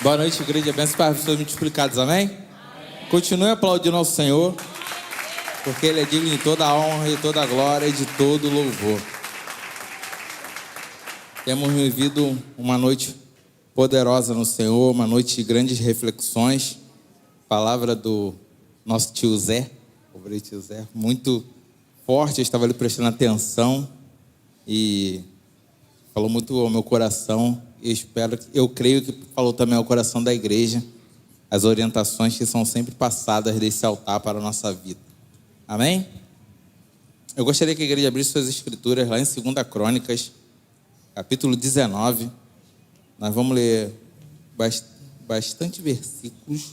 Boa noite, igreja. Bênçãos para pessoas multiplicadas, amém? Continue aplaudindo ao Senhor, porque Ele é digno de toda a honra, de toda a glória e de todo o louvor. Temos vivido uma noite poderosa no Senhor, uma noite de grandes reflexões. Palavra do nosso tio Zé, o tio Zé, muito forte. Eu estava ali prestando atenção e falou muito ao meu coração. Eu creio que falou também ao coração da igreja as orientações que são sempre passadas desse altar para a nossa vida. Amém? Eu gostaria que a igreja abrisse suas escrituras lá em 2 Crônicas, capítulo 19. Nós vamos ler bastante versículos.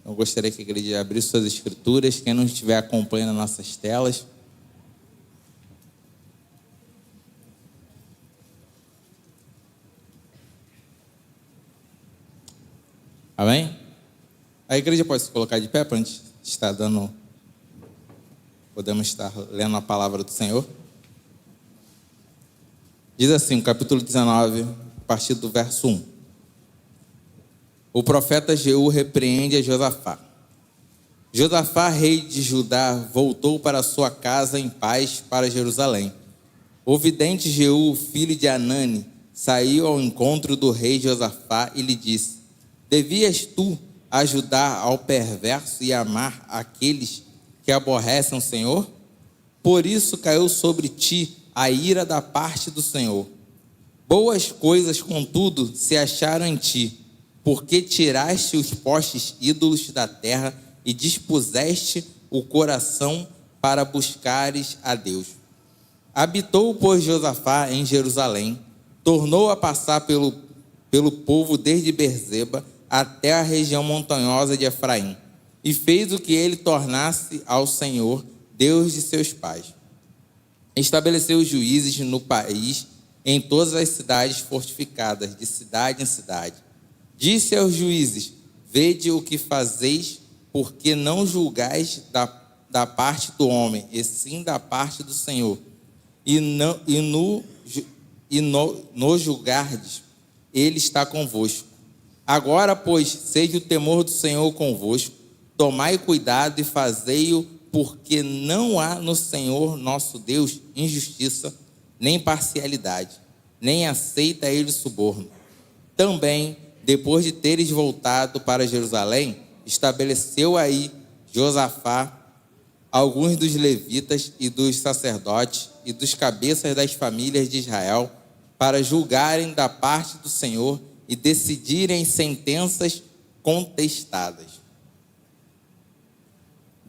Eu gostaria que a igreja abrisse suas escrituras. Quem não estiver acompanhando nas nossas telas. Amém? A igreja pode se colocar de pé para a gente estar dando... Podemos estar lendo a palavra do Senhor. Diz assim, capítulo 19, a partir do verso 1. O profeta Jeú repreende a Josafá. Josafá, rei de Judá, voltou para sua casa em paz para Jerusalém. O vidente Jeú, filho de Anani, saiu ao encontro do rei Josafá e lhe disse: devias tu ajudar ao perverso e amar aqueles que aborrecem o Senhor? Por isso caiu sobre ti a ira da parte do Senhor. Boas coisas, contudo, se acharam em ti, porque tiraste os postes ídolos da terra e dispuseste o coração para buscares a Deus. Habitou, pois, Josafá em Jerusalém, tornou a passar pelo povo desde Berzeba até a região montanhosa de Efraim, e fez o que ele tornasse ao Senhor, Deus de seus pais. Estabeleceu juízes no país, em todas as cidades fortificadas, de cidade em cidade. Disse aos juízes: vede o que fazeis, porque não julgais da parte do homem, e sim da parte do Senhor. No julgardes, ele está convosco. Agora, pois, seja o temor do Senhor convosco, tomai cuidado e fazei-o, porque não há no Senhor nosso Deus injustiça, nem parcialidade, nem aceita ele suborno. Também, depois de teres voltado para Jerusalém, estabeleceu aí Josafá alguns dos levitas e dos sacerdotes e dos cabeças das famílias de Israel, para julgarem da parte do Senhor e decidirem sentenças contestadas.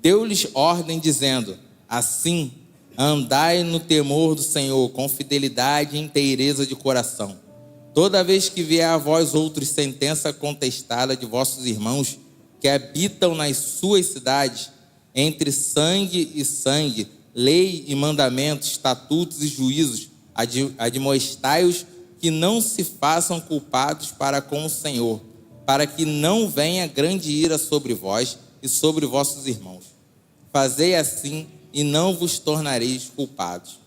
Deu-lhes ordem dizendo: assim, andai no temor do Senhor, com fidelidade e inteireza de coração. Toda vez que vier a vós outros sentença contestada de vossos irmãos, que habitam nas suas cidades, entre sangue e sangue, lei e mandamentos, estatutos e juízos, admoestai-os que não se façam culpados para com o Senhor, para que não venha grande ira sobre vós e sobre vossos irmãos. Fazei assim e não vos tornareis culpados.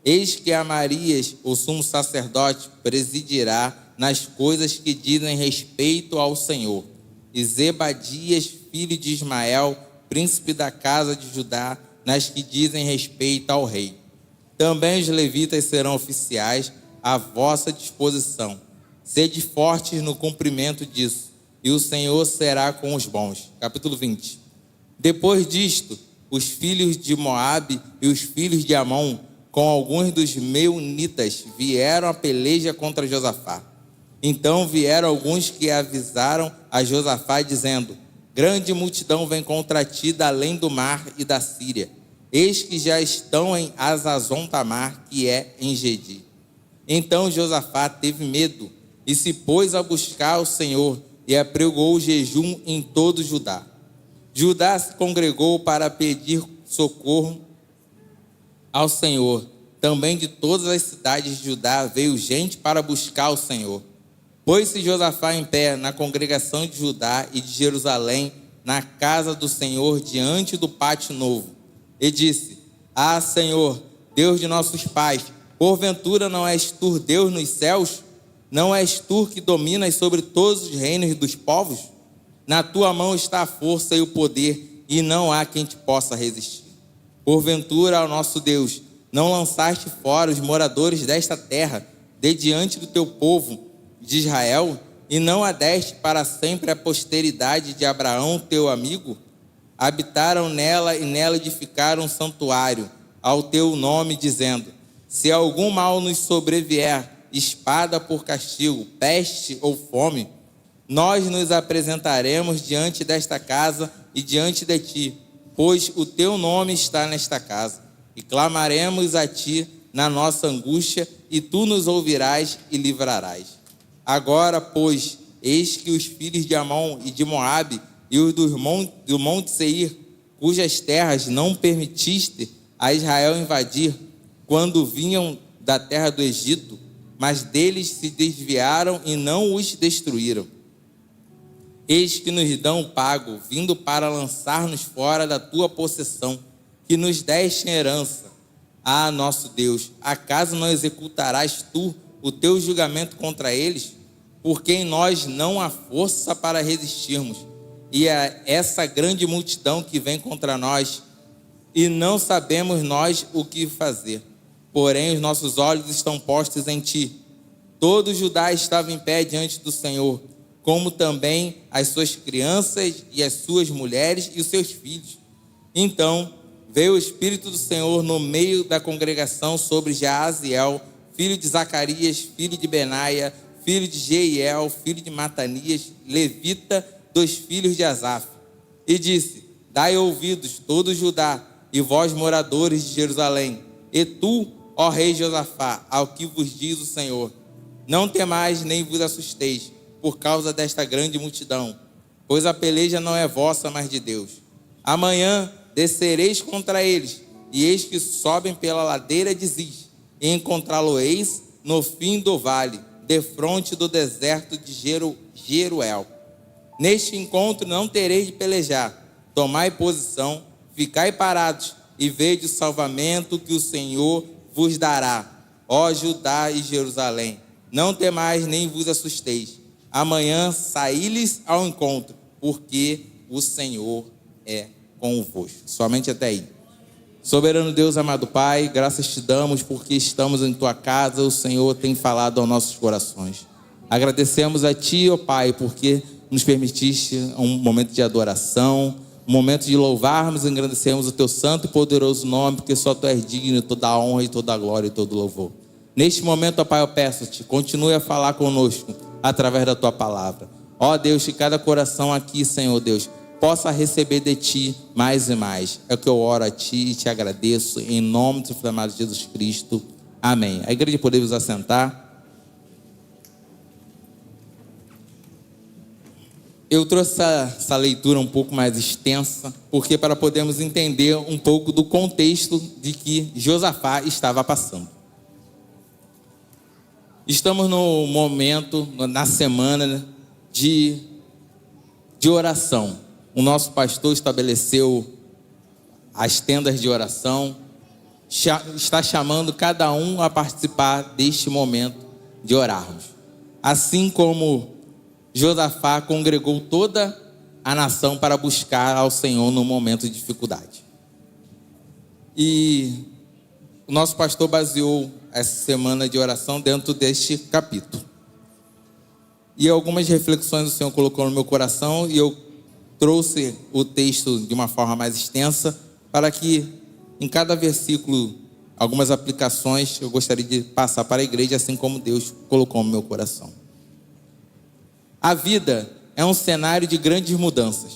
Eis que Amarias, o sumo sacerdote, presidirá nas coisas que dizem respeito ao Senhor, e Zebadias, filho de Ismael, príncipe da casa de Judá, nas que dizem respeito ao rei. Também os levitas serão oficiais à vossa disposição. Sede fortes no cumprimento disso, e o Senhor será com os bons. Capítulo 20. Depois disto, os filhos de Moabe e os filhos de Amon, com alguns dos meunitas, vieram a peleja contra Josafá. Então vieram alguns que avisaram a Josafá, dizendo: grande multidão vem contra ti da além do mar e da Síria. Eis que já estão em Azazon-Tamar, que é em Gedi. Então Josafá teve medo e se pôs a buscar o Senhor e apregou o jejum em todo Judá. Judá se congregou para pedir socorro ao Senhor. Também de todas as cidades de Judá veio gente para buscar o Senhor. Pôs-se Josafá em pé na congregação de Judá e de Jerusalém, na casa do Senhor, diante do pátio novo, e disse: ah, Senhor, Deus de nossos pais, porventura não és tu Deus nos céus? Não és tu que dominas sobre todos os reinos dos povos? Na tua mão está a força e o poder, e não há quem te possa resistir. Porventura, ó nosso Deus, não lançaste fora os moradores desta terra, de diante do teu povo de Israel, e não a deste para sempre a posteridade de Abraão, teu amigo? Habitaram nela e nela edificaram um santuário ao teu nome, dizendo: se algum mal nos sobrevier, espada por castigo, peste ou fome, nós nos apresentaremos diante desta casa e diante de ti, pois o teu nome está nesta casa, e clamaremos a ti na nossa angústia, e tu nos ouvirás e livrarás. Agora, pois, eis que os filhos de Amon e de Moabe e os do monte Seir, cujas terras não permitiste a Israel invadir, quando vinham da terra do Egito, mas deles se desviaram e não os destruíram. Eis que nos dão pago, vindo para lançar-nos fora da tua possessão, que nos deste em herança. Ah, nosso Deus, acaso não executarás tu o teu julgamento contra eles? Porque em nós não há força para resistirmos, e é essa grande multidão que vem contra nós, e não sabemos nós o que fazer. Porém, os nossos olhos estão postos em ti. Todo Judá estava em pé diante do Senhor, como também as suas crianças e as suas mulheres e os seus filhos. Então veio o Espírito do Senhor no meio da congregação sobre Jaaziel, filho de Zacarias, filho de Benaia, filho de Jeiel, filho de Matanias, levita, dos filhos de Asaf. E disse: dai ouvidos, todo Judá, e vós, moradores de Jerusalém, e tu, ó rei Josafá, ao que vos diz o Senhor: não temais nem vos assusteis por causa desta grande multidão, pois a peleja não é vossa, mas de Deus. Amanhã descereis contra eles, e eis que sobem pela ladeira de Ziz, e encontrá-lo-eis no fim do vale, defronte do deserto de Jeruel. Neste encontro não tereis de pelejar. Tomai posição, ficai parados, e vede o salvamento que o Senhor vos dará, ó Judá e Jerusalém. Não temais nem vos assusteis. Amanhã saí-lhes ao encontro, porque o Senhor é convosco. Somente até aí. Soberano Deus, amado Pai, graças te damos porque estamos em tua casa, o Senhor tem falado aos nossos corações. Agradecemos a ti, ó Pai, porque nos permitiste um momento de adoração, um momento de louvarmos e engrandecermos o teu santo e poderoso nome, porque só tu és digno de toda a honra e toda a glória e todo o louvor. Neste momento, ó Pai, eu peço-te, continue a falar conosco através da tua palavra. Ó Deus, que cada coração aqui, Senhor Deus, possa receber de ti mais e mais. É o que eu oro a ti e te agradeço em nome do Filho amado Jesus Cristo. Amém. A igreja poder vos assentar. Eu trouxe essa leitura um pouco mais extensa, porque para podermos entender um pouco do contexto de que Josafá estava passando. Estamos no momento, na semana de oração. O nosso pastor estabeleceu as tendas de oração, está chamando cada um a participar deste momento de orarmos. Assim como Josafá congregou toda a nação para buscar ao Senhor no momento de dificuldade. E o nosso pastor baseou essa semana de oração dentro deste capítulo. E algumas reflexões o Senhor colocou no meu coração e eu trouxe o texto de uma forma mais extensa para que em cada versículo, algumas aplicações eu gostaria de passar para a igreja, assim como Deus colocou no meu coração. A vida é um cenário de grandes mudanças.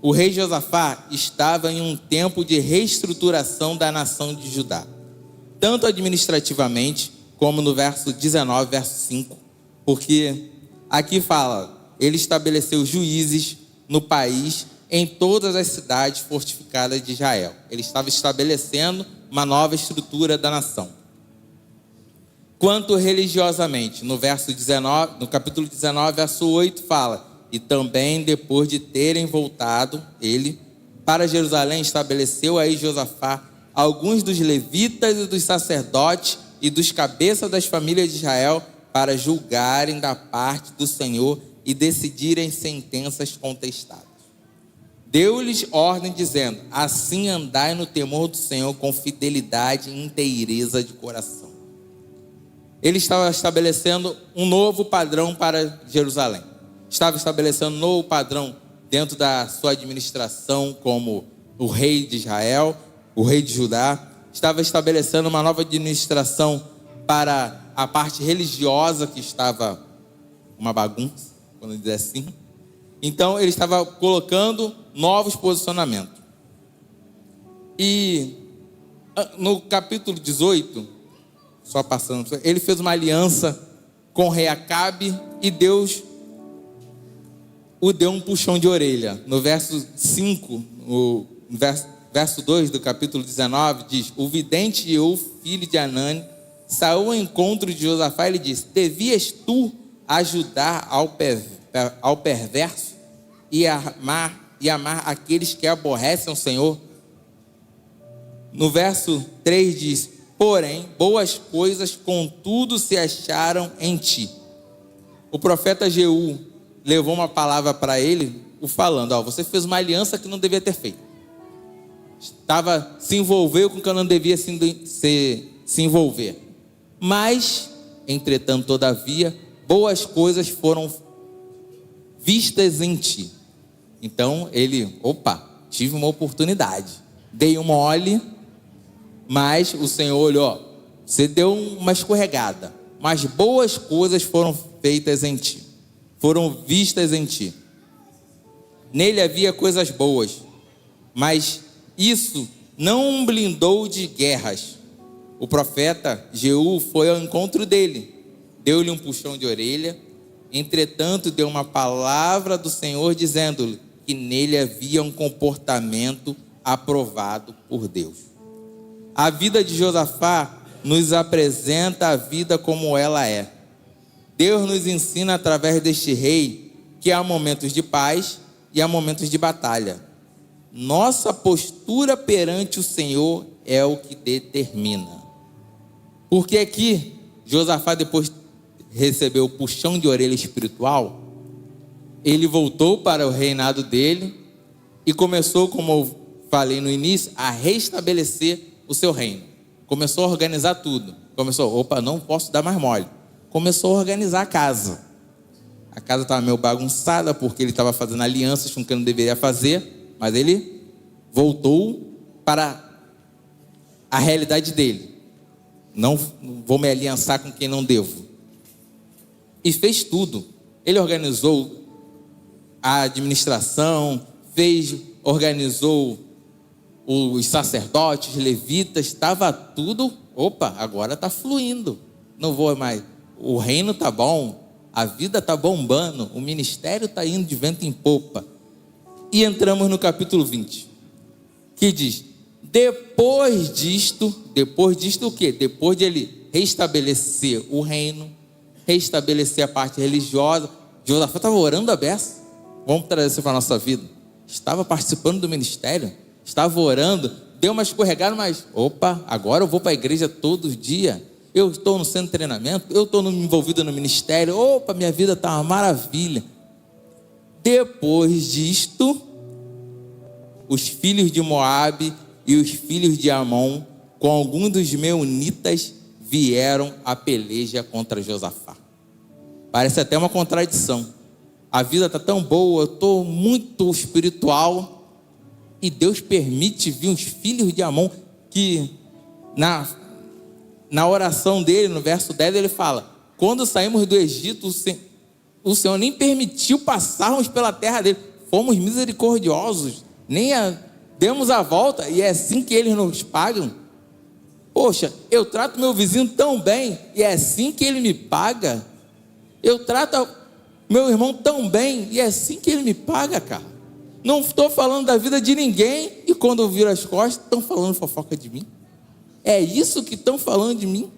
O rei Josafá estava em um tempo de reestruturação da nação de Judá, tanto administrativamente, como no verso 19, verso 5, porque aqui fala, ele estabeleceu juízes no país, em todas as cidades fortificadas de Israel. Ele estava estabelecendo uma nova estrutura da nação. Quanto religiosamente, no capítulo 19, verso 8, fala: e também depois de terem voltado, ele para Jerusalém, estabeleceu aí Josafá alguns dos levitas e dos sacerdotes e dos cabeças das famílias de Israel para julgarem da parte do Senhor e decidirem sentenças contestadas. Deu-lhes ordem dizendo: assim andai no temor do Senhor com fidelidade e inteireza de coração. Ele estava estabelecendo um novo padrão para Jerusalém. Estava estabelecendo um novo padrão dentro da sua administração como o rei de Israel, o rei de Judá. Estava estabelecendo uma nova administração para a parte religiosa, que estava uma bagunça, quando dizer assim. Então ele estava colocando novos posicionamentos. E no capítulo 18, só passando, ele fez uma aliança com o rei Acabe e Deus o deu um puxão de orelha. No verso 5, verso 2 do capítulo 19, diz: o vidente Jeú, filho de Anani, saiu ao encontro de Josafá e lhe disse: devias tu ajudar ao perverso e amar aqueles que aborrecem o Senhor? No verso 3 diz: porém, boas coisas contudo se acharam em ti. O profeta Jeú levou uma palavra para ele, falando: você fez uma aliança que não devia ter feito. Se envolveu com que não devia se envolver. Mas, entretanto, todavia, boas coisas foram vistas em ti. Então ele, tive uma oportunidade, dei um mole, mas o Senhor olhou: você deu uma escorregada, mas boas coisas foram feitas em ti, foram vistas em ti. Nele havia coisas boas, mas isso não blindou de guerras. O profeta Jeú foi ao encontro dele, deu-lhe um puxão de orelha. Entretanto, deu uma palavra do Senhor, dizendo-lhe que nele havia um comportamento aprovado por Deus. A vida de Josafá nos apresenta a vida como ela é. Deus nos ensina através deste rei que há momentos de paz e há momentos de batalha. Nossa postura perante o Senhor é o que determina. Porque aqui, Josafá, depois recebeu o puxão de orelha espiritual, ele voltou para o reinado dele e começou, como eu falei no início, a restabelecer o seu reino. Começou a organizar tudo. Não posso dar mais mole. Começou a organizar a casa. A casa estava meio bagunçada, porque ele estava fazendo alianças com quem não deveria fazer, mas ele voltou para a realidade dele. Não vou me aliançar com quem não devo. E fez tudo. Ele organizou a administração, organizou os sacerdotes, levitas, estava tudo, agora está fluindo. Não vou mais. O reino está bom, a vida está bombando, o ministério está indo de vento em popa. E entramos no capítulo 20, que diz: depois disto o quê? Depois de ele restabelecer o reino, restabelecer a parte religiosa, Josafá estava orando a beça. Vamos trazer isso para a nossa vida. Estava participando do ministério, estava orando, deu uma escorregada, mas agora eu vou para a igreja todos os dias. Eu estou no centro de treinamento, eu estou envolvido no ministério, minha vida está uma maravilha. Depois disto, os filhos de Moabe e os filhos de Amon, com alguns dos meunitas, vieram à peleja contra Josafá. Parece até uma contradição. A vida está tão boa, eu estou muito espiritual, e Deus permite vir os filhos de Amon, que na oração dele, no verso 10, ele fala: quando saímos do Egito, o Senhor nem permitiu passarmos pela terra dele, fomos misericordiosos, demos a volta, e é assim que eles nos pagam. Eu trato meu vizinho tão bem, e é assim que ele me paga. Eu trato meu irmão tão bem, e é assim que ele me paga, cara. Não estou falando da vida de ninguém, e quando eu viro as costas, estão falando fofoca de mim. É isso que estão falando de mim?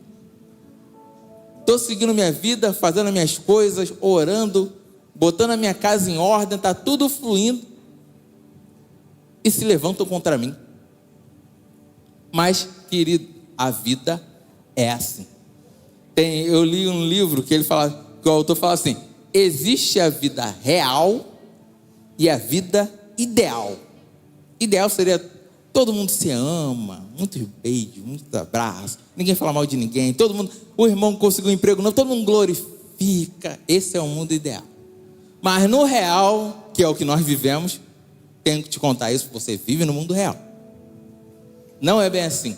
Estou seguindo minha vida, fazendo as minhas coisas, orando, botando a minha casa em ordem, está tudo fluindo, e se levantam contra mim. Mas, querido, a vida é assim. Eu li um livro que que o autor fala assim: existe a vida real e a vida ideal. Ideal seria todo mundo se ama, muitos beijos, muitos abraços, ninguém fala mal de ninguém, todo mundo, o irmão conseguiu um emprego novo, todo mundo glorifica. Esse é o mundo ideal. Mas no real, que é o que nós vivemos, tenho que te contar isso, você vive no mundo real. Não é bem assim.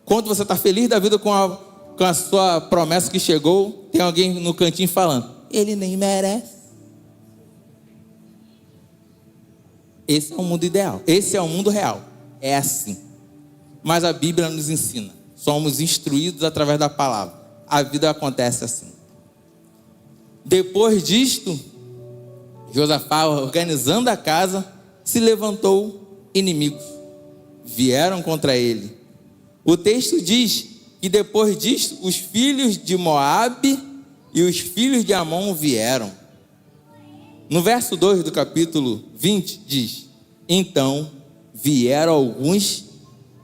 Quando você está feliz da vida com a sua promessa que chegou, tem alguém no cantinho falando: ele nem merece. Esse é o mundo ideal, esse é o mundo real. É assim. Mas a Bíblia nos ensina, somos instruídos através da palavra. A vida acontece assim. Depois disto, Josafá, organizando a casa, se levantou inimigos, vieram contra ele. O texto diz que depois disto, os filhos de Moabe e os filhos de Amon vieram. No verso 2 do capítulo 20 diz: então vieram alguns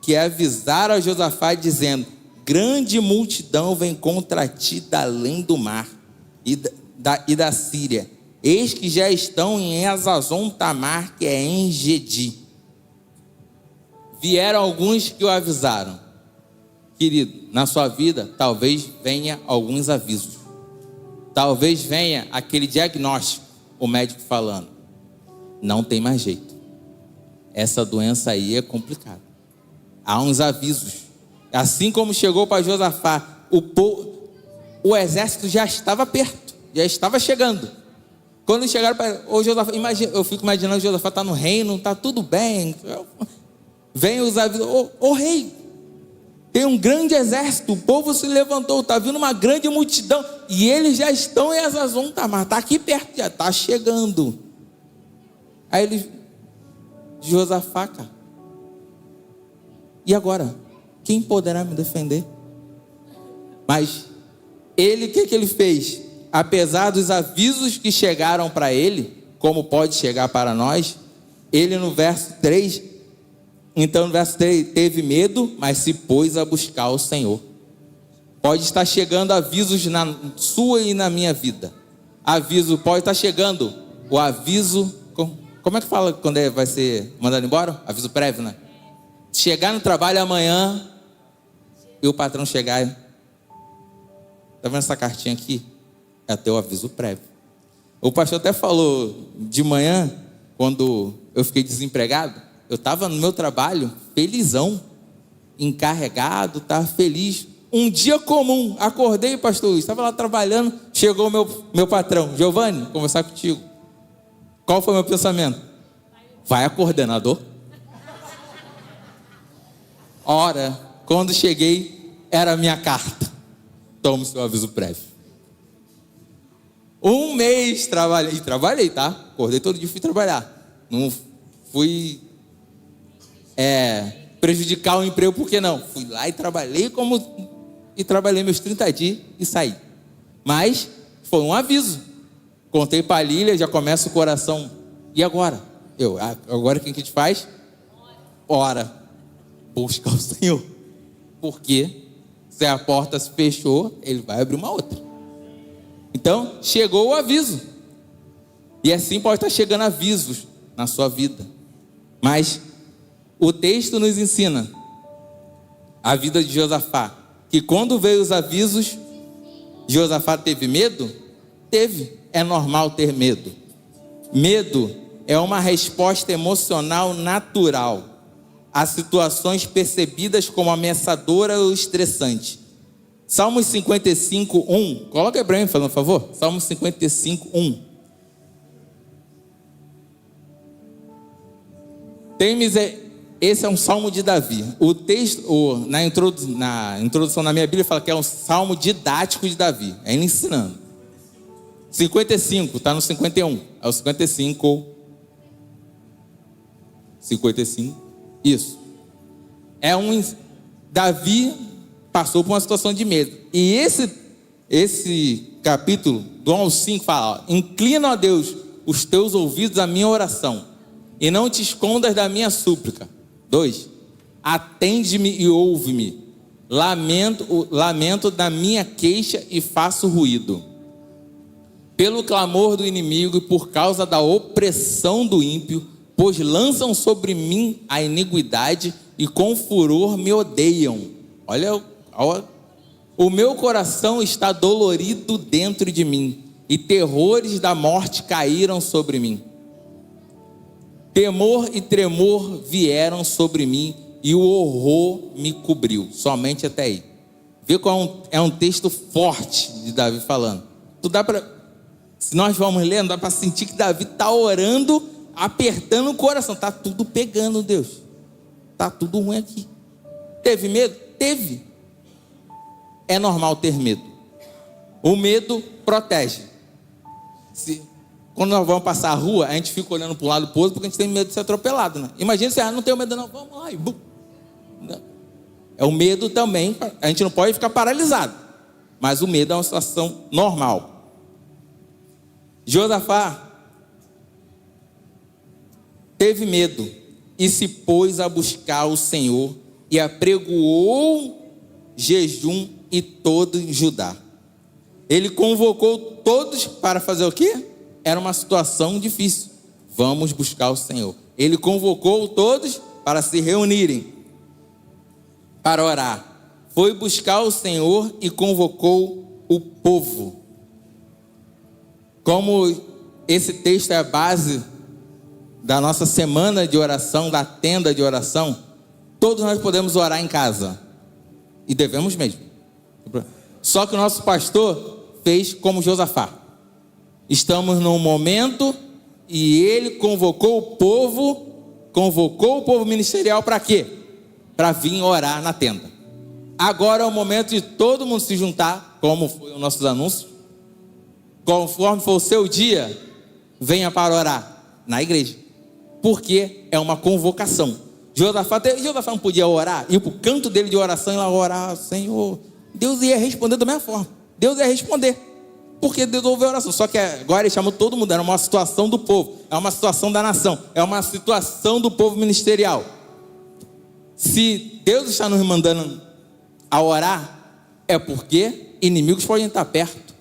que avisaram a Josafá dizendo: grande multidão vem contra ti da além do mar e da Síria. Eis que já estão em Hazazon Tamar, que é em Gedi. Vieram alguns que o avisaram. Querido, na sua vida talvez venha alguns avisos. Talvez venha aquele diagnóstico, o médico falando: não tem mais jeito, essa doença aí é complicada. Há uns avisos. Assim como chegou para Josafá, o exército já estava perto, já estava chegando. Quando chegaram para Josafá, eu fico imaginando: Josafá está no reino, está tudo bem. Vem os avisos: ô rei, tem um grande exército, o povo se levantou, está vindo uma grande multidão, e eles já estão em Hazazon Tamar, está aqui perto, já está chegando. Aí ele, Josafá, cara, e agora? Quem poderá me defender? Mas ele, o que ele fez? Apesar dos avisos que chegaram para ele, como pode chegar para nós, ele no verso 3, então no verso 3, teve medo, mas se pôs a buscar o Senhor. Pode estar chegando avisos na sua e na minha vida. Aviso, pode estar chegando o aviso, como é que fala quando vai ser mandado embora? Aviso prévio, né? Chegar no trabalho amanhã e o patrão chegar: tá vendo essa cartinha aqui? É teu aviso prévio. O pastor até falou de manhã, quando eu fiquei desempregado, eu estava no meu trabalho, felizão, encarregado, estava feliz. Um dia comum, acordei, pastor Luiz, estava lá trabalhando, chegou o meu patrão: Giovanni, conversar contigo. Qual foi o meu pensamento? Vai a coordenador? Ora, quando cheguei, era a minha carta: toma o seu aviso prévio. Um mês trabalhei, tá? Acordei todo dia e fui trabalhar. Não fui prejudicar o emprego, por que não? Fui lá e trabalhei meus 30 dias e saí. Mas foi um aviso. Contei para a Lília, já começa o coração: e agora? Agora o que a gente faz? Ora, busca o Senhor. Porque se a porta se fechou, ele vai abrir uma outra. Então, chegou o aviso. E assim pode estar chegando avisos na sua vida. Mas o texto nos ensina a vida de Josafá, que quando veio os avisos, Josafá teve medo? Teve. É normal ter medo. Medo é uma resposta emocional natural a situações percebidas como ameaçadora ou estressante. Salmos 55, 1. Coloca aí para mim, por favor. Salmos 55, 1. Esse é um salmo de Davi. O texto, na introdução na minha Bíblia, fala que é um salmo didático de Davi. É ele ensinando. 55, está no 51. É o 55. 55. Isso. Davi passou por uma situação de medo. E esse capítulo, do 1 ao 5, fala: inclina, ó Deus, os teus ouvidos à minha oração, e não te escondas da minha súplica. 2. Atende-me e ouve-me. lamento da minha queixa e faço ruído. Pelo clamor do inimigo e por causa da opressão do ímpio, pois lançam sobre mim a iniquidade e com furor me odeiam. Olha, o meu coração está dolorido dentro de mim, e terrores da morte caíram sobre mim. Temor e tremor vieram sobre mim, e o horror me cobriu. Somente até aí. Vê qual é um texto forte de Davi falando. Se nós vamos lendo, dá para sentir que Davi está orando, apertando o coração. Está tudo pegando, Deus. Está tudo ruim aqui. Teve medo? Teve. É normal ter medo. O medo protege. Quando nós vamos passar a rua, a gente fica olhando para um lado e para o outro porque a gente tem medo de ser atropelado, né? Imagina se não tem medo não, vamos lá e bum. É o medo também, a gente não pode ficar paralisado, mas o medo é uma situação normal. Josafá teve medo e se pôs a buscar o Senhor e apregoou jejum em todo Judá. Ele convocou todos para fazer o quê? Era uma situação difícil. Vamos buscar o Senhor. Ele convocou todos para se reunirem, para orar. Foi buscar o Senhor e convocou o povo. Como esse texto é a base da nossa semana de oração, da tenda de oração, todos nós podemos orar em casa. E devemos mesmo. Só que o nosso pastor fez como Josafá. Estamos num momento e ele convocou o povo ministerial para quê? Para vir orar na tenda. Agora é o momento de todo mundo se juntar, como foi os nossos anúncios. Conforme for o seu dia, venha para orar na igreja. Porque é uma convocação. Josafá não podia orar, ir para o canto dele de oração e lá orar, Senhor. Deus ia responder da mesma forma. Deus ia responder. Porque Deus ouviu a oração. Só que agora ele chamou todo mundo. Era uma situação do povo. É uma situação da nação. É uma situação do povo ministerial. Se Deus está nos mandando a orar, é porque inimigos podem estar perto.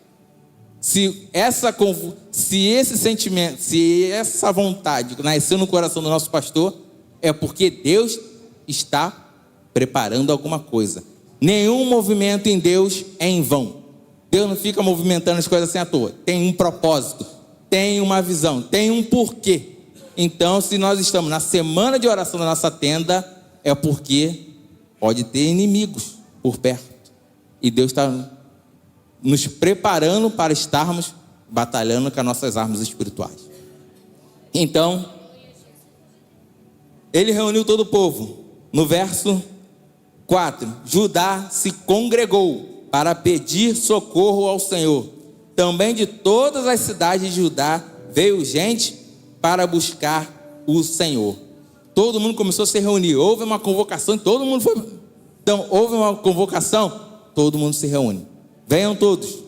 Se esse sentimento, se essa vontade nasceu no coração do nosso pastor, é porque Deus está preparando alguma coisa. Nenhum movimento em Deus é em vão. Deus não fica movimentando as coisas assim à toa. Tem um propósito, tem uma visão, tem um porquê. Então, se nós estamos na semana de oração da nossa tenda, é porque pode ter inimigos por perto. E Deus está nos preparando para estarmos batalhando com as nossas armas espirituais. Então, ele reuniu todo o povo. No verso 4, Judá se congregou para pedir socorro ao Senhor. Também de todas as cidades de Judá veio gente para buscar o Senhor. Todo mundo começou a se reunir. Houve uma convocação e todo mundo foi. Então, houve uma convocação, todo mundo se reúne. Venham todos.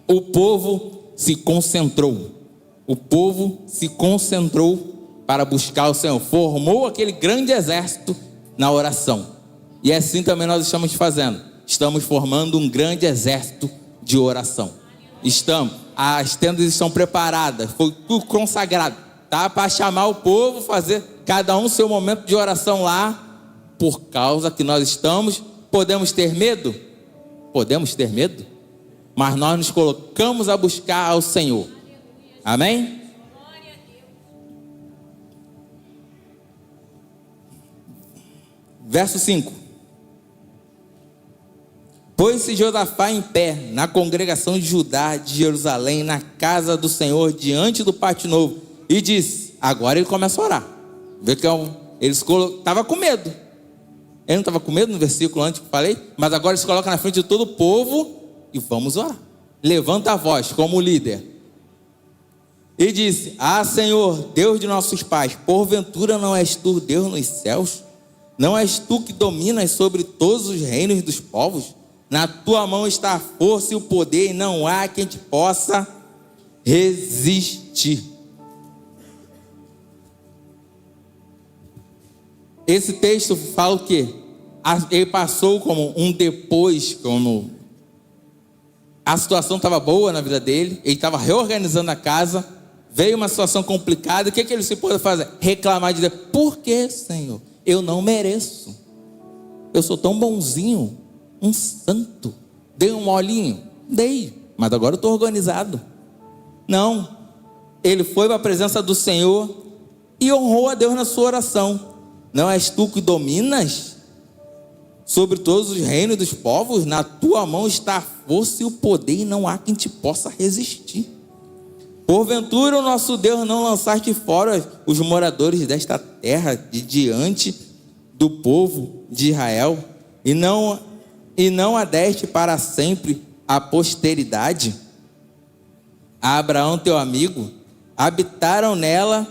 O povo se concentrou. O povo se concentrou para buscar o Senhor. Formou aquele grande exército na oração. E assim também nós estamos fazendo. Estamos formando um grande exército de oração. As tendas estão preparadas, foi tudo consagrado, tá? Para chamar o povo, fazer cada um seu momento de oração lá, por causa que nós estamos. Podemos ter medo? Podemos ter medo, mas nós nos colocamos a buscar ao Senhor. Amém? Verso 5. Pôs-se Josafá em pé na congregação de Judá, de Jerusalém, na casa do Senhor, diante do pátio novo, e disse, agora ele começa a orar. Vê que ele estava com medo. Ele não estava com medo no versículo antes que eu falei, mas agora ele se coloca na frente de todo o povo e vamos orar. Levanta a voz como líder. E disse, Senhor, Deus de nossos pais, porventura não és tu Deus nos céus? Não és tu que dominas sobre todos os reinos dos povos? Na tua mão está a força e o poder, e não há quem te possa resistir. Esse texto fala o quê? Ele passou como um depois, como a situação estava boa na vida dele, ele estava reorganizando a casa, veio uma situação complicada, o que ele se pôde fazer? Reclamar de Deus. Por que, Senhor? Eu não mereço. Eu sou tão bonzinho, um santo. Dei um molinho? Dei, mas agora eu estou organizado. Não, ele foi para a presença do Senhor e honrou a Deus na sua oração. Não és tu que dominas sobre todos os reinos dos povos? Na tua mão está a força e o poder, e não há quem te possa resistir. Porventura o nosso Deus não lançaste fora os moradores desta terra de diante do povo de Israel, e não a deste para sempre a posteridade? A Abraão teu amigo, habitaram nela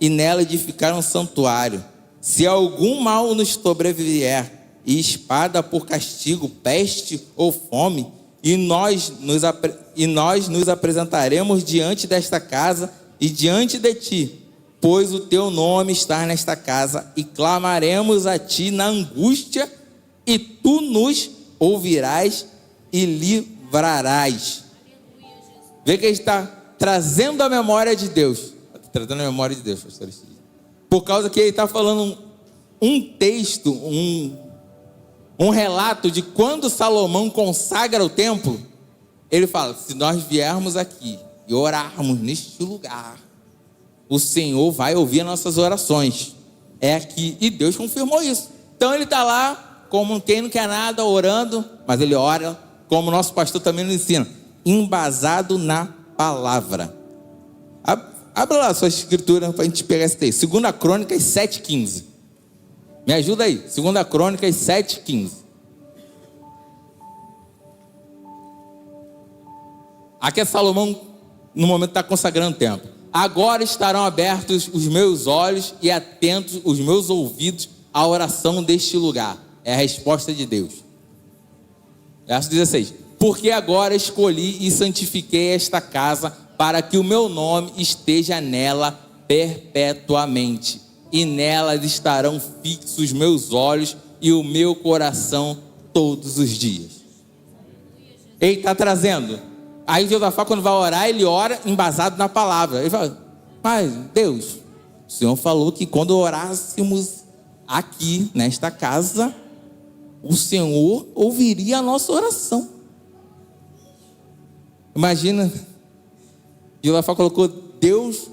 e nela edificaram um santuário. Se algum mal nos sobrevier, e espada por castigo, peste ou fome, e nós nos apresentaremos diante desta casa e diante de ti, pois o teu nome está nesta casa, e clamaremos a ti na angústia, e tu nos ouvirás e livrarás. Vê que ele está trazendo a memória de Deus. Trazendo a memória de Deus, pastor. Por causa que ele está falando um texto, um relato de quando Salomão consagra o templo. Ele fala: se nós viermos aqui e orarmos neste lugar, o Senhor vai ouvir as nossas orações. É aqui. E Deus confirmou isso. Então ele está lá, como quem não quer nada, orando, mas ele ora, como o nosso pastor também nos ensina, embasado na palavra. Abra lá a sua escritura para a gente pegar esse texto. 2 Crônicas 7,15. Me ajuda aí. 2 Crônicas 7,15. Aqui é Salomão, no momento está consagrando o templo. Agora estarão abertos os meus olhos e atentos os meus ouvidos à oração deste lugar. É a resposta de Deus. Verso 16. Porque agora escolhi e santifiquei esta casa, para que o meu nome esteja nela perpetuamente, e nela estarão fixos os meus olhos e o meu coração todos os dias. Ele está trazendo. Aí Josafá, quando vai orar, ele ora embasado na palavra. Ele fala: mas Deus, o Senhor falou que quando orássemos aqui nesta casa, o Senhor ouviria a nossa oração. Imagina, Josafá colocou Deus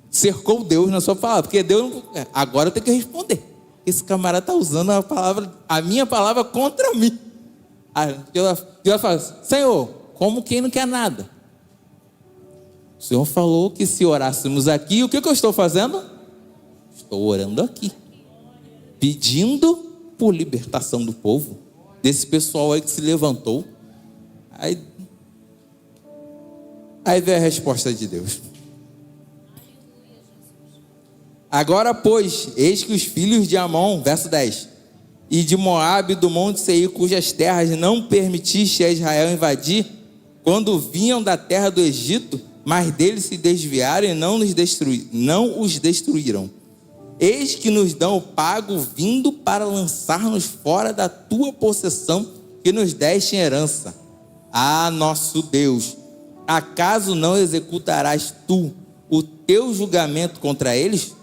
cercou Deus na sua palavra, porque Deus, agora eu tenho que responder. Esse camarada está usando a minha palavra contra mim. Aí Josafá fala: Senhor, como quem não quer nada? O Senhor falou que se orássemos aqui, o que eu estou fazendo? Estou orando aqui, pedindo por libertação do povo, desse pessoal aí que se levantou. Aí vem a resposta de Deus. Agora, pois, eis que os filhos de Amon, verso 10, e de Moabe, do monte Seir, cujas terras não permitiste a Israel invadir, quando vinham da terra do Egito, mas deles se desviaram e não os destruíram. Eis que nos dão o pago vindo para lançar-nos fora da tua possessão, que nos deste em herança. Ah, nosso Deus, acaso não executarás tu o teu julgamento contra eles?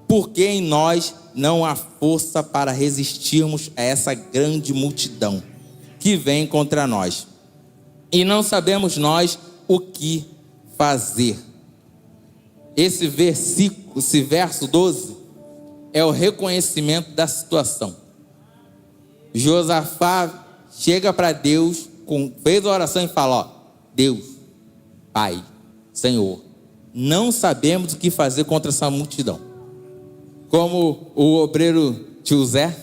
Porque em nós não há força para resistirmos a essa grande multidão que vem contra nós, e não sabemos nós o que fazer. Esse verso 12 é o reconhecimento da situação. Josafá chega para Deus, fez a oração e fala: ó, Deus, Pai, Senhor, não sabemos o que fazer contra essa multidão. Como o obreiro tio Zé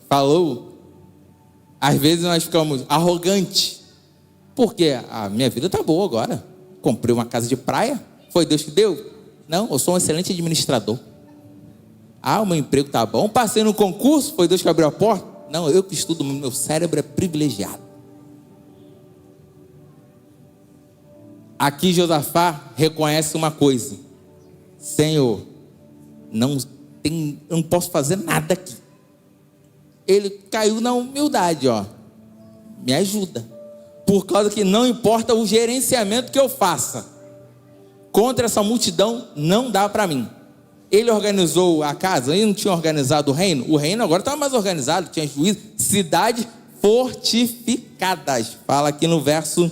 falou, às vezes nós ficamos arrogantes, porque a minha vida está boa agora. Comprei uma casa de praia, foi Deus que deu? Não, eu sou um excelente administrador. Ah, o meu emprego está bom, passei no concurso, foi Deus que abriu a porta? Não, eu que estudo, meu cérebro é privilegiado. Aqui Josafá reconhece uma coisa: Senhor, eu não posso fazer nada aqui. ele caiu na humildade, ó. Me ajuda. Por causa que não importa o gerenciamento que eu faça, contra essa multidão não dá para mim. Ele organizou a casa, ele não tinha organizado o reino agora estava mais organizado, tinha juízo, cidades fortificadas. Fala aqui no verso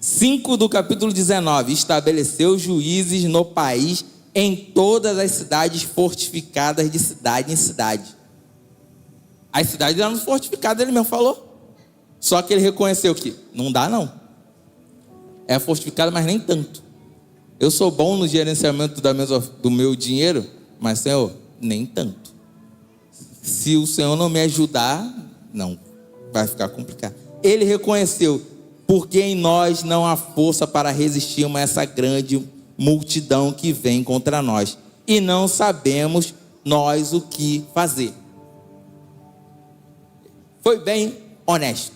5 do capítulo 19, estabeleceu juízes no país, em todas as cidades fortificadas, de cidade em cidade. As cidades eram fortificadas, ele mesmo falou. Só que ele reconheceu que não dá não. É fortificado, mas nem tanto. Eu sou bom no gerenciamento do meu dinheiro, mas, Senhor, nem tanto. Se o Senhor não me ajudar, não, vai ficar complicado. Ele reconheceu, porque em nós não há força para resistirmos a essa grande multidão que vem contra nós, e não sabemos nós o que fazer. Foi bem honesto.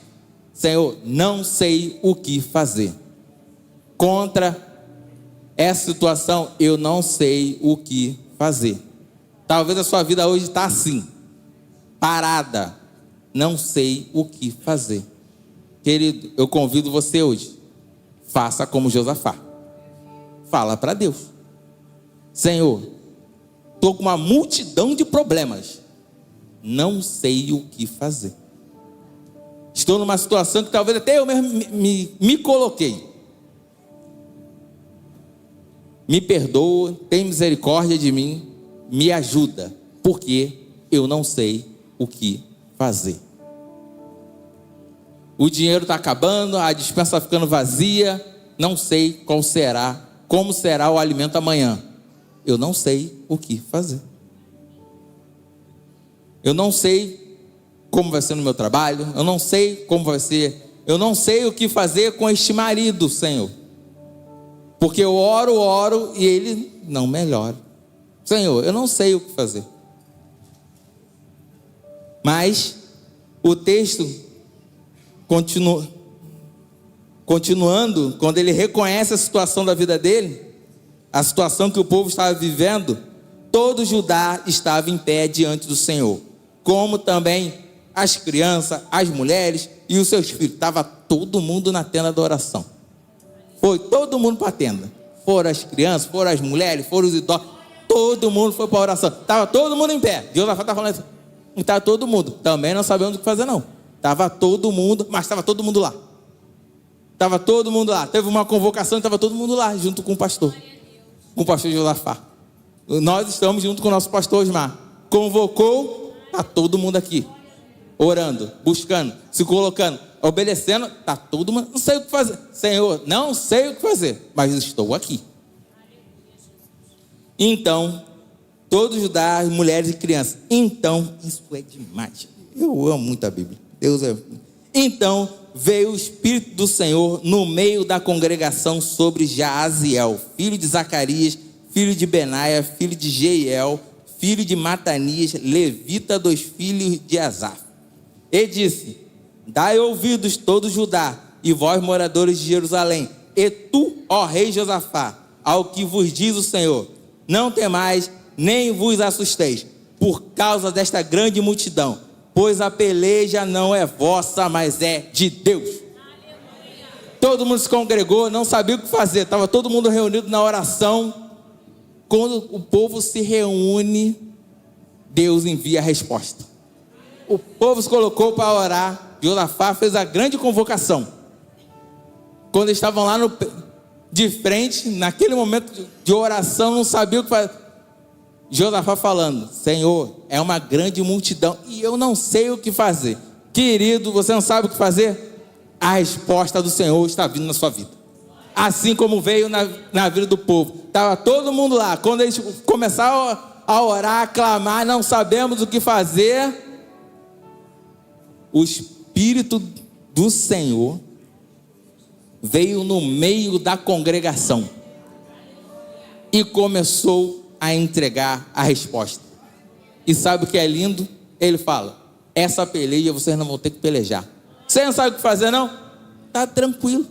Senhor, não sei o que fazer. Contra essa situação, eu não sei o que fazer. Talvez a sua vida hoje está assim, parada. Não sei o que fazer. Querido, eu convido você hoje, faça como Josafá. Fala para Deus. Senhor, estou com uma multidão de problemas. Não sei o que fazer. Estou numa situação que talvez até eu mesmo me coloquei. Me perdoa, tem misericórdia de mim, me ajuda, porque eu não sei o que fazer. O dinheiro está acabando, a despensa está ficando vazia, não sei como será o alimento amanhã. Eu não sei o que fazer. Eu não sei como vai ser no meu trabalho, eu não sei como vai ser, eu não sei o que fazer com este marido, Senhor. Porque eu oro e ele não melhora. Senhor, eu não sei o que fazer. Mas o texto continuando, quando ele reconhece a situação da vida dele, a situação que o povo estava vivendo, todo Judá estava em pé diante do Senhor, como também as crianças, as mulheres e os seus filhos. Estava todo mundo na tenda da oração. Foi todo mundo para a tenda. Foram as crianças, foram as mulheres, foram os idosos. Todo mundo foi para a oração. Estava todo mundo em pé. Josafá está falando assim. Estava todo mundo. Também não sabemos o que fazer não. Estava todo mundo, mas estava todo mundo lá. Estava todo mundo lá. Teve uma convocação e estava todo mundo lá, junto com o pastor. Com o pastor Josafá. Nós estamos junto com o nosso pastor Osmar. Convocou, está todo mundo aqui. Orando, buscando, se colocando, obedecendo, está todo mundo. Não sei o que fazer. Senhor, não sei o que fazer, mas estou aqui. Então, todos Judá, mulheres e crianças. Então, isso é demais. Eu amo muito a Bíblia. Deus é. Então, veio o Espírito do Senhor no meio da congregação sobre Jaaziel, filho de Zacarias, filho de Benaia, filho de Jeiel, filho de Matanias, levita dos filhos de Asaf. E disse: dai ouvidos todo Judá, e vós moradores de Jerusalém, e tu, ó rei Josafá, ao que vos diz o Senhor: não temais, nem vos assusteis, por causa desta grande multidão, pois a peleja não é vossa, mas é de Deus. Todo mundo se congregou, não sabia o que fazer, estava todo mundo reunido na oração. Quando o povo se reúne, Deus envia a resposta. O povo se colocou para orar. Josafá fez a grande convocação. Quando eles estavam lá de frente, naquele momento de oração, não sabia o que fazer. Josafá falando: Senhor, é uma grande multidão e eu não sei o que fazer. Querido, você não sabe o que fazer? A resposta do Senhor está vindo na sua vida. Assim como veio na vida do povo. Estava todo mundo lá. Quando eles começaram a orar, a clamar, não sabemos o que fazer, o Espírito do Senhor veio no meio da congregação e começou a entregar a resposta. E sabe o que é lindo? Ele fala: essa peleja vocês não vão ter que pelejar. Você não sabe o que fazer não? Tá tranquilo,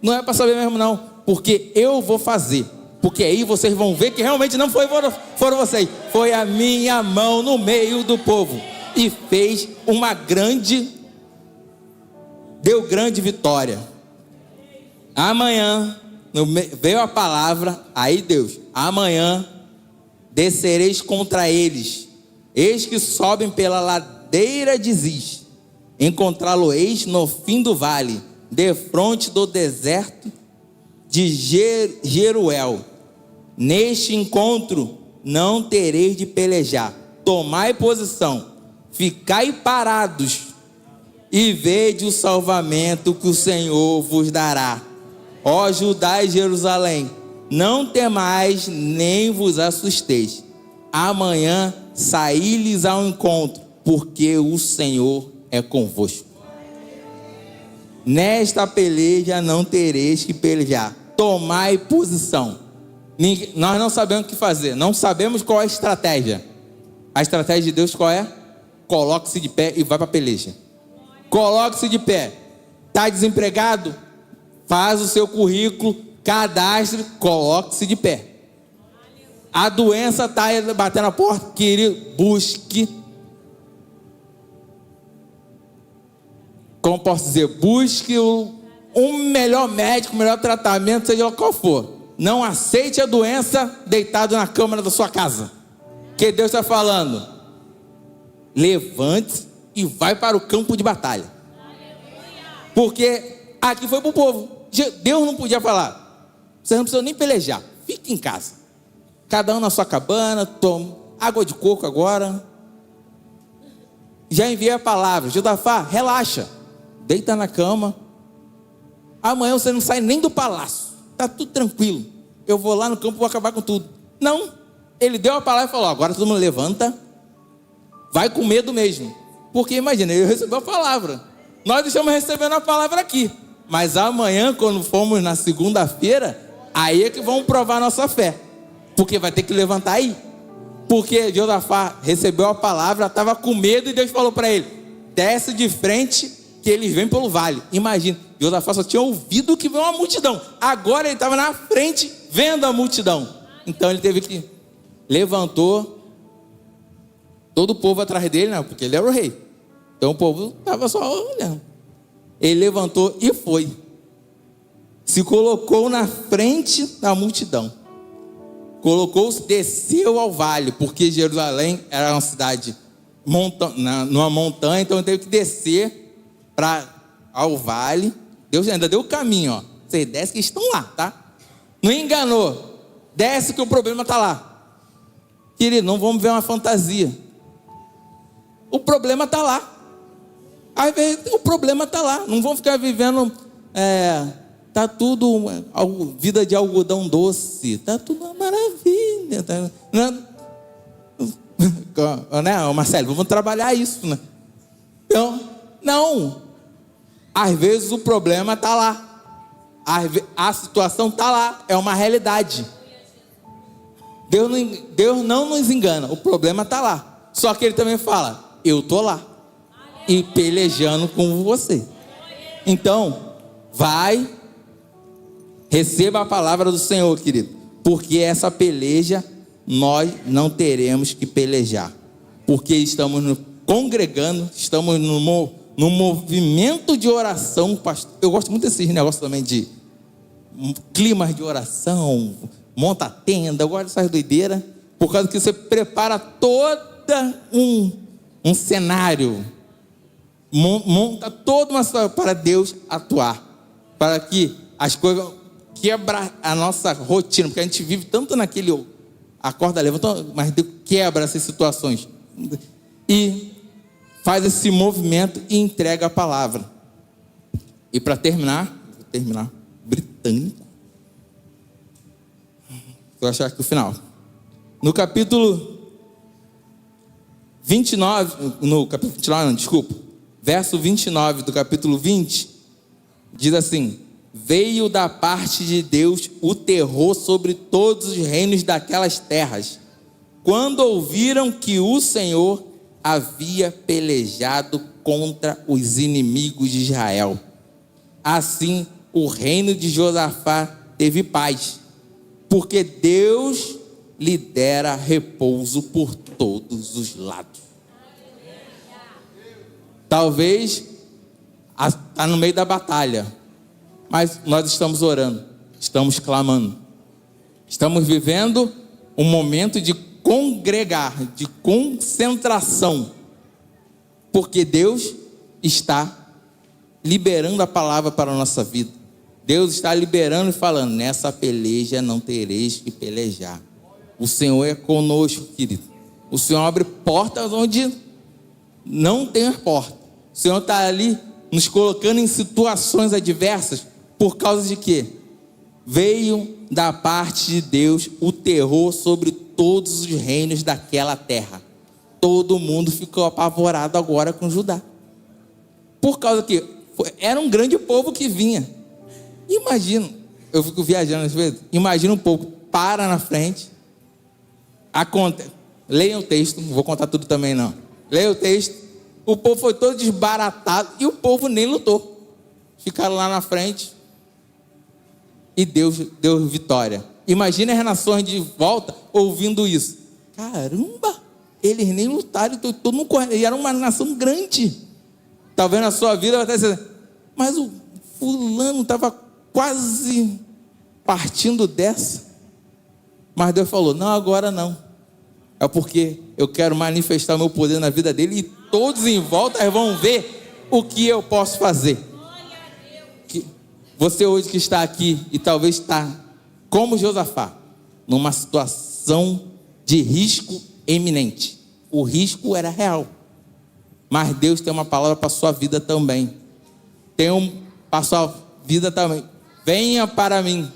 não é para saber mesmo não, porque eu vou fazer. Porque aí vocês vão ver que realmente não foram vocês, foi a minha mão no meio do povo. e fez deu grande vitória. Amanhã, veio a palavra, aí Deus, amanhã descereis contra eles, eis que sobem pela ladeira de Ziz, encontrá-lo-eis no fim do vale, defronte do deserto de Jeruel. Neste encontro não tereis de pelejar, tomai posição, ficai parados e vede o salvamento que o Senhor vos dará. Ó Judá e Jerusalém, não temais nem vos assusteis. Amanhã saí-lhes ao encontro, porque o Senhor é convosco. Nesta peleja não tereis que pelejar. Tomai posição. Nós não sabemos o que fazer, não sabemos qual é a estratégia. A estratégia de Deus qual é? Coloque-se de pé e vai para a peleja. Coloque-se de pé. Está desempregado? Faz o seu currículo, cadastre, coloque-se de pé. A doença está batendo a porta, querido, busque. Como posso dizer? Busque um melhor médico, melhor tratamento, seja lá qual for. Não aceite a doença deitado na cama da sua casa. Que Deus está falando. Levante-se e vai para o campo de batalha. Porque aqui foi para o povo. Deus não podia falar. Vocês não precisam nem pelejar. Fique em casa. Cada um na sua cabana. Toma água de coco agora. Já enviei a palavra. Josafá, relaxa. Deita na cama. Amanhã você não sai nem do palácio. Está tudo tranquilo. Eu vou lá no campo e vou acabar com tudo. Não. Ele deu a palavra e falou: agora todo mundo levanta. Vai com medo mesmo. Porque imagina, ele recebeu a palavra. Nós estamos recebendo a palavra aqui. Mas amanhã, quando formos na segunda-feira, aí é que vamos provar a nossa fé. Porque vai ter que levantar aí. Porque Josafá recebeu a palavra, estava com medo e Deus falou para ele: desce de frente que eles vêm pelo vale. Imagina, Josafá só tinha ouvido que veio uma multidão. Agora ele estava na frente vendo a multidão. Então ele teve que... Levantou. Todo o povo atrás dele, né? Porque ele era o rei. Então o povo estava só olhando. Ele levantou e foi. Se colocou na frente da multidão. Colocou-se, desceu ao vale, porque Jerusalém era uma cidade numa montanha, então ele teve que descer ao vale. Deus ainda deu o caminho, ó. Você desce que estão lá, tá? Não enganou. Desce que o problema está lá. Querido, não vamos ver uma fantasia. O problema está lá. Às vezes o problema está lá. Não vão ficar vivendo tá tudo vida de algodão doce. Tá tudo uma maravilha. Tá, né, Marcelo, vamos trabalhar isso, né? Então, não. Às vezes o problema está lá. A situação está lá. É uma realidade. Deus não nos engana. O problema está lá. Só que Ele também fala: eu estou lá. E pelejando com você. Então, vai. Receba a palavra do Senhor, querido. Porque essa peleja nós não teremos que pelejar. Porque estamos nos congregando, estamos no movimento de oração. Eu gosto muito desses negócios também de climas de oração, monta a tenda, eu gosto dessas doideiras. Por causa que você prepara toda um cenário. Monta toda uma situação para Deus atuar. Para que as coisas... quebra a nossa rotina, porque a gente vive tanto naquele acorda, levanta, mas Deus quebra essas situações e faz esse movimento e entrega a palavra. E para terminar, britânico, vou achar aqui o final, no capítulo 29, verso 29 do capítulo 20, diz assim: veio da parte de Deus o terror sobre todos os reinos daquelas terras, quando ouviram que o Senhor havia pelejado contra os inimigos de Israel. Assim, o reino de Josafá teve paz, porque Deus lhe dera repouso por todos os lados. Talvez está no meio da batalha, mas nós estamos orando, estamos clamando, estamos vivendo um momento de congregar, de concentração, porque Deus está liberando a palavra para a nossa vida. Deus está liberando e falando: nessa peleja não tereis que pelejar. O Senhor é conosco, querido. O Senhor abre portas onde não tem porta. O Senhor está ali nos colocando em situações adversas. Por causa de quê? Veio da parte de Deus o terror sobre todos os reinos daquela terra. Todo mundo ficou apavorado agora com Judá. Por causa que era um grande povo que vinha. Imagina, eu fico viajando às vezes. Imagina um povo para na frente. Leiam o texto, não vou contar tudo também não. Leiam o texto. O povo foi todo desbaratado e o povo nem lutou. Ficaram lá na frente e Deus deu vitória. Imagina as nações de volta ouvindo isso. Caramba, eles nem lutaram, todo mundo correndo. E era uma nação grande. Talvez na sua vida vai estar dizendo: mas o fulano estava quase partindo dessa. Mas Deus falou: não, agora não. É porque eu quero manifestar o meu poder na vida dele e todos em volta vão ver o que eu posso fazer. Você hoje que está aqui e talvez está como Josafá, numa situação de risco eminente. O risco era real. Mas Deus tem uma palavra para a sua vida também. Para a sua vida também. Venha para mim.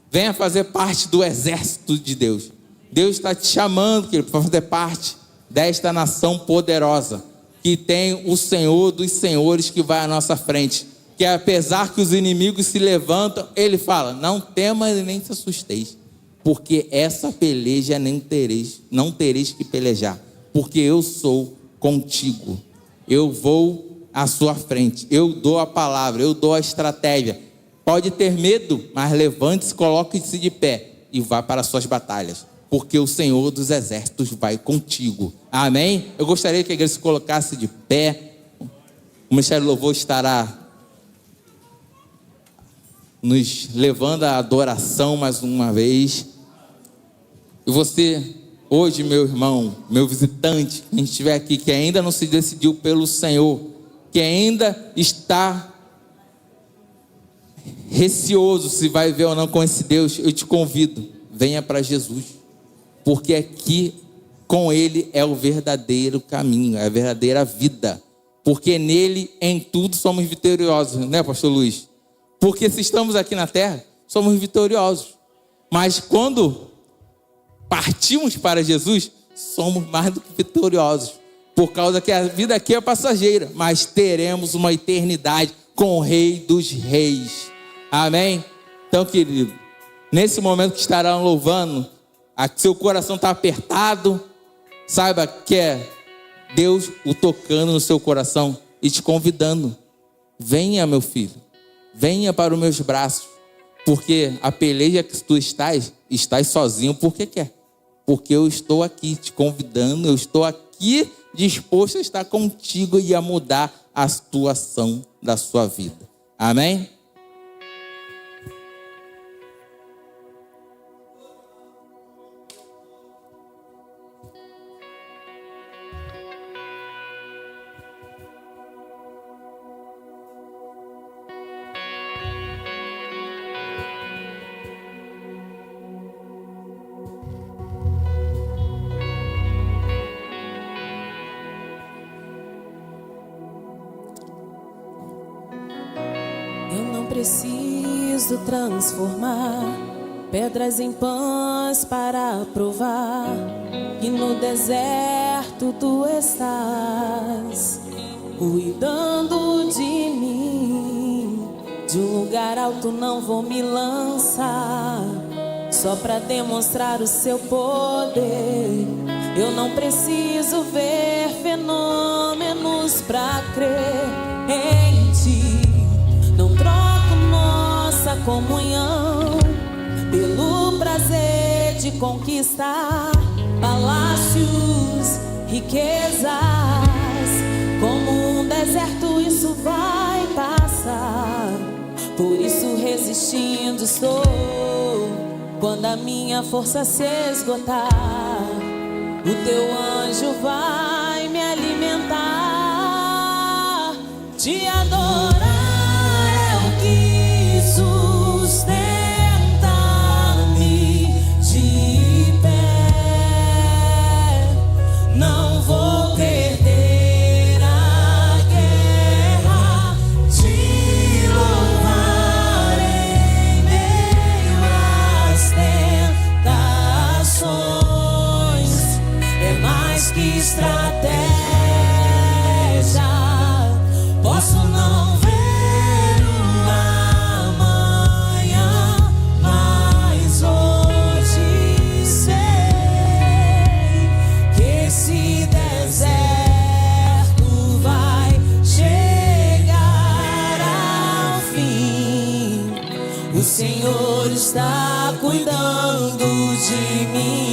Venha fazer parte do exército de Deus. Deus está te chamando, querido, para fazer parte desta nação poderosa, que tem o Senhor dos senhores que vai à nossa frente. Que apesar que os inimigos se levantam, Ele fala: não temas e nem se assusteis, porque essa peleja não tereis que pelejar, porque eu sou contigo. Eu vou à sua frente, eu dou a palavra, eu dou a estratégia. Pode ter medo, mas levante-se, coloque-se de pé e vá para as suas batalhas, porque o Senhor dos exércitos vai contigo. Amém? Eu gostaria que a igreja se colocasse de pé. O Ministério do Louvor estará nos levando à adoração mais uma vez. E você, hoje, meu irmão, meu visitante, quem estiver aqui, que ainda não se decidiu pelo Senhor, que ainda está receoso se vai ver ou não com esse Deus, eu te convido: venha para Jesus, porque aqui com Ele é o verdadeiro caminho, é a verdadeira vida, porque nele em tudo somos vitoriosos, né, pastor Luiz? Porque se estamos aqui na terra, somos vitoriosos, mas quando partimos para Jesus, somos mais do que vitoriosos, por causa que a vida aqui é passageira, mas teremos uma eternidade com o Rei dos Reis. Amém? Então, querido, nesse momento que estarão louvando, seu coração está apertado, saiba que é Deus o tocando no seu coração e te convidando: venha, meu filho, venha para os meus braços, porque a peleja que tu estás sozinho porque quer, porque eu estou aqui te convidando, eu estou aqui disposto a estar contigo e a mudar a situação da sua vida. Amém? Preciso transformar pedras em pães para provar que no deserto tu estás cuidando de mim. De um lugar alto não vou me lançar só para demonstrar o seu poder. Eu não preciso ver fenômenos para crer em ti. Não troco nossa comunhão pelo prazer de conquistar palácios, riquezas, como deserto isso vai passar. Por isso resistindo estou. Quando a minha força se esgotar, o teu anjo vai me alimentar. Te adorar é o que sustenta-me de pé. Não vou perder a guerra, te louvar em meio às tentações. É mais que estratégia. Posso não ver o amanhã, mas hoje sei que esse deserto vai chegar ao fim. O Senhor está cuidando de mim.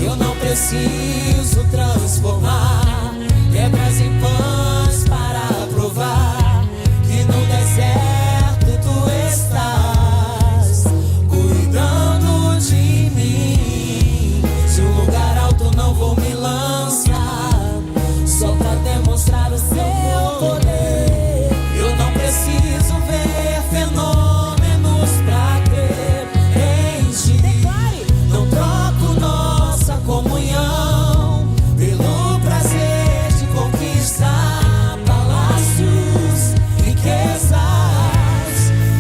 Eu não preciso transformar pedras em pães para provar que no deserto tu estás cuidando de mim. De um lugar alto não vou me lançar, só pra demonstrar o seu poder. Eu não preciso ver fenômenos pra crer em ti. Declare, não troco nossa comunhão pelo prazer de conquistar palácios, riquezas.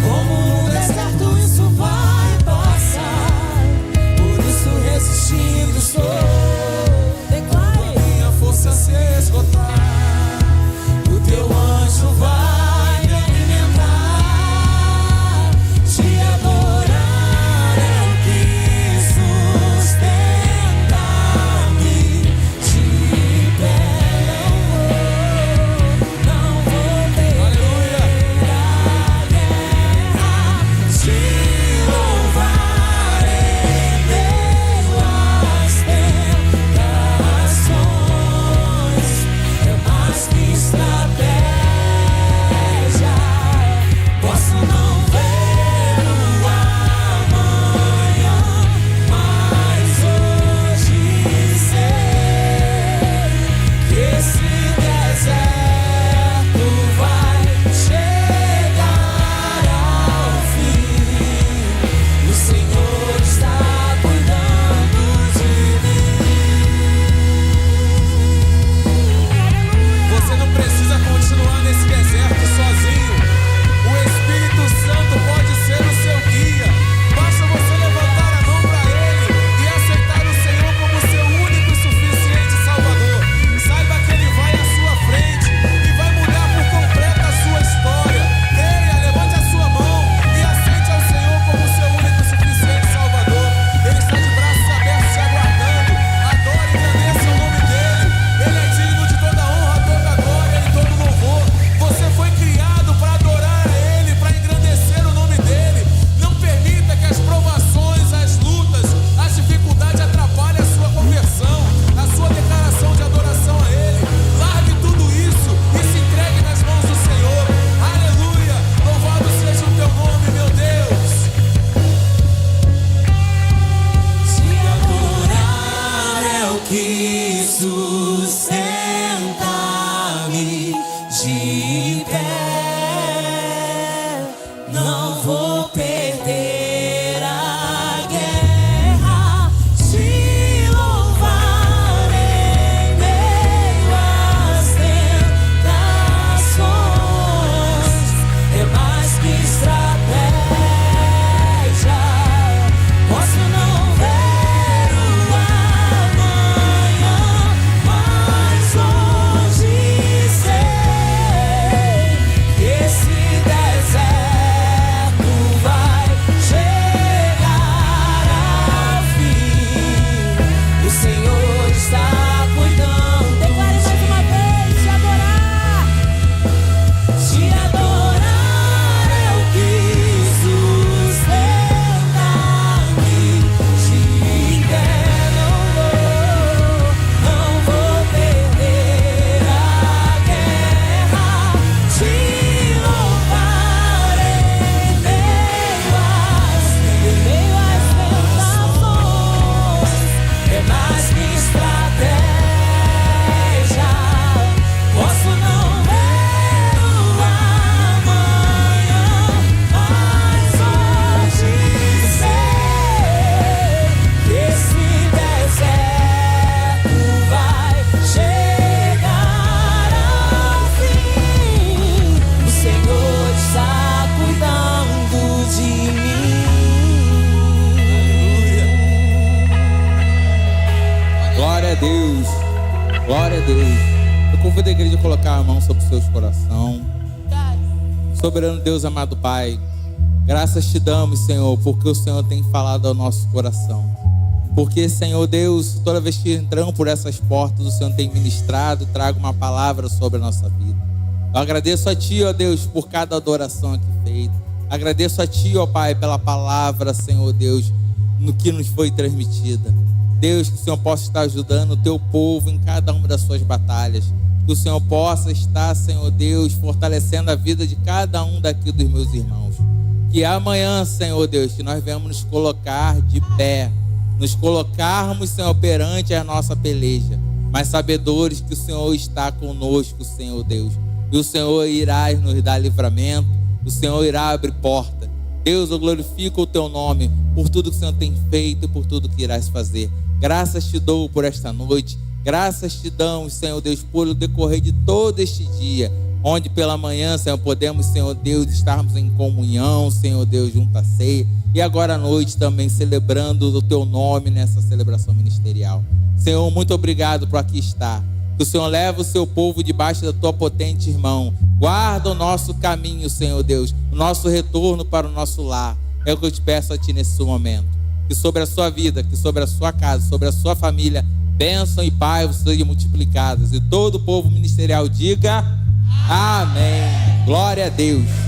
Como um deserto isso vai passar, por isso resistindo estou. Declare, minha força se esgotar, o teu anjo vai me alimentar. Te adorar é o que sustenta-me de pé. Não vou perder a guerra, te louvar em meio às tentações. É mais que estratégia. Posso não ver o amanhã, mas hoje sei que esse deserto vai chegar ao fim. O Senhor está cuidando de mim. Você não precisa continuar nesse deserto sozinho. O Espírito Santo pode ser o seu guia. Basta você levantar a mão para Ele e aceitar o Senhor como seu único e suficiente Salvador. Saiba que Ele vai à sua frente e vai mudar por completo a sua história. Creia, levante a sua mão e aceite ao Senhor como seu único e suficiente Salvador. Ele está de braços abertos te aguardando. Adore e engrandeça o nome dEle. Ele é digno de toda honra, toda glória e todo louvor. Você foi criado para adorar a Ele, para engrandecer o nome dEle. Não permita que as provações, as lutas, as dificuldades atrapalhem a sua conversão, a sua declaração de adoração a Ele. Largue tudo isso e se entregue nas mãos do Senhor. Aleluia! Louvado seja o teu nome, meu Deus. Te adorar é o que sustenta-me de pé. Não vou perder a guerra, te louvar em meio às tentações. É mais que estratégia. Posso não ver o amanhã, mas Deus. Glória a Deus. Eu convido a igreja a colocar a mão sobre os seus corações. Soberano Deus, amado Pai, graças te damos, Senhor, porque o Senhor tem falado ao nosso coração. Porque, Senhor Deus, toda vez que entramos por essas portas, o Senhor tem ministrado, traga uma palavra sobre a nossa vida. Eu agradeço a Ti, ó Deus, por cada adoração aqui feita. Agradeço a Ti, ó Pai, pela palavra, Senhor Deus, no que nos foi transmitida. Deus, que o Senhor possa estar ajudando o Teu povo em cada uma das suas batalhas. Que o Senhor possa estar, Senhor Deus, fortalecendo a vida de cada um daqui dos meus irmãos. Que amanhã, Senhor Deus, que nós venhamos nos colocar de pé, nos colocarmos, Senhor, perante a nossa peleja, mas sabedores que o Senhor está conosco, Senhor Deus. E o Senhor irá nos dar livramento, o Senhor irá abrir porta. Deus, eu glorifico o Teu nome por tudo que o Senhor tem feito e por tudo que irás fazer. Graças te dou por esta noite. Graças te damos, Senhor Deus, por o decorrer de todo este dia, onde pela manhã, Senhor, podemos, Senhor Deus, estarmos em comunhão, Senhor Deus, junto à ceia. E agora à noite também celebrando o Teu nome nessa celebração ministerial. Senhor, muito obrigado por aqui estar. Que o Senhor leve o Seu povo debaixo da Tua potente mão. Guarda o nosso caminho, Senhor Deus, o nosso retorno para o nosso lar. É o que eu te peço a Ti nesse momento. Que sobre a sua vida, que sobre a sua casa, sobre a sua família, bênção e paz sejam multiplicadas. E todo o povo ministerial diga amém. Glória a Deus.